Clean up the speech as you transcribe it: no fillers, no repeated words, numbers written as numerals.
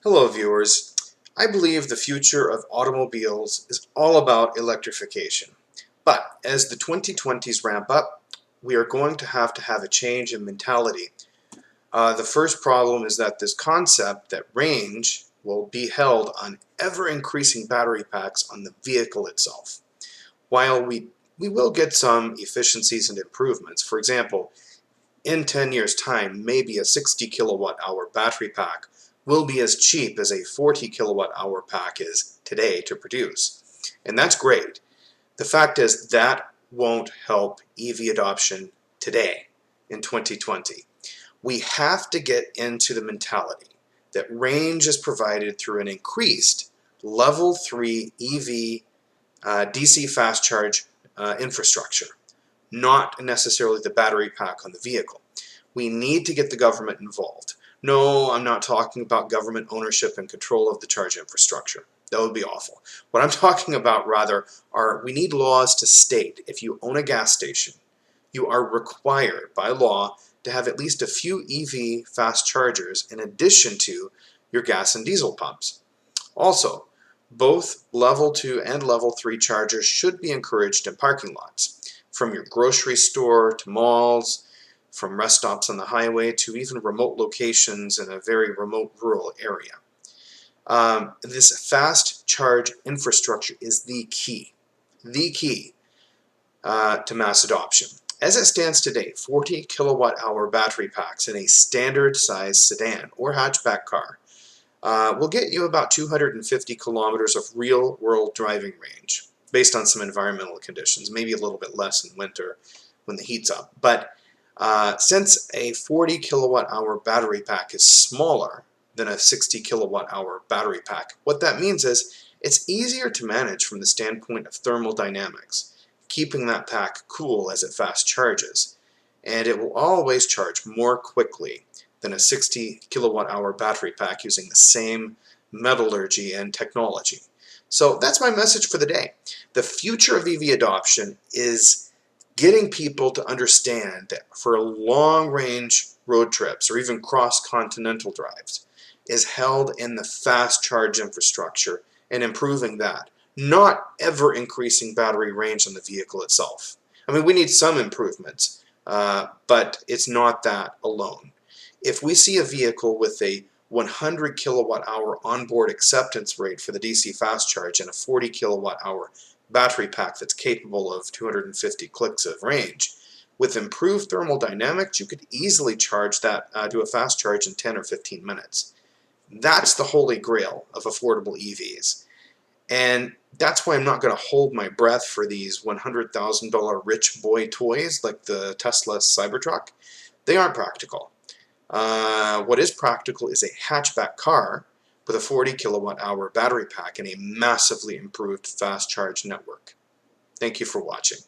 Hello viewers. I believe the future of automobiles is all about electrification. But as the 2020s ramp up, we are going to have a change in mentality. The first problem is that this concept that range will be held on ever-increasing battery packs on the vehicle itself. While we will get some efficiencies and improvements, for example, in 10 years' time, maybe a 60 kilowatt hour battery pack will be as cheap as a 40 kilowatt hour pack is today to produce. And that's great. The fact is that won't help EV adoption today in 2020. We have to get into the mentality that range is provided through an increased level 3 EV DC fast charge infrastructure, not necessarily the battery pack on the vehicle. We need to get the government involved. No, I'm not talking about government ownership and control of the charge infrastructure. That would be awful. What I'm talking about rather are we need laws to state if you own a gas station, you are required by law to have at least a few EV fast chargers in addition to your gas and diesel pumps. Also, both level 2 and level 3 chargers should be encouraged in parking lots, from your grocery store to malls, from rest stops on the highway to even remote locations in a very remote rural area. This fast charge infrastructure is the key to mass adoption. As it stands today, 40 kilowatt hour battery packs in a standard size sedan or hatchback car will get you about 250 kilometers of real-world driving range based on some environmental conditions, maybe a little bit less in winter when the heat's up. But since a 40 kilowatt hour battery pack is smaller than a 60 kilowatt hour battery pack, what that means is it's easier to manage from the standpoint of thermal dynamics, keeping that pack cool as it fast charges, and it will always charge more quickly than a 60 kilowatt hour battery pack using the same metallurgy and technology. So that's my message for the day. The future of EV adoption is getting people to understand that for long range road trips or even cross-continental drives is held in the fast charge infrastructure and improving that, not ever increasing battery range on the vehicle itself. I mean, we need some improvements, but it's not that alone. If we see a vehicle with a 100 kilowatt hour onboard acceptance rate for the DC fast charge and a 40 kilowatt hour battery pack that's capable of 250 clicks of range, with improved thermal dynamics, you could easily charge that to a fast charge in 10 or 15 minutes. That's the holy grail of affordable EVs. And that's why I'm not going to hold my breath for these $100,000 rich boy toys like the Tesla Cybertruck. They aren't practical. What is practical is a hatchback car with a 40 kilowatt hour battery pack and a massively improved fast charge network. Thank you for watching.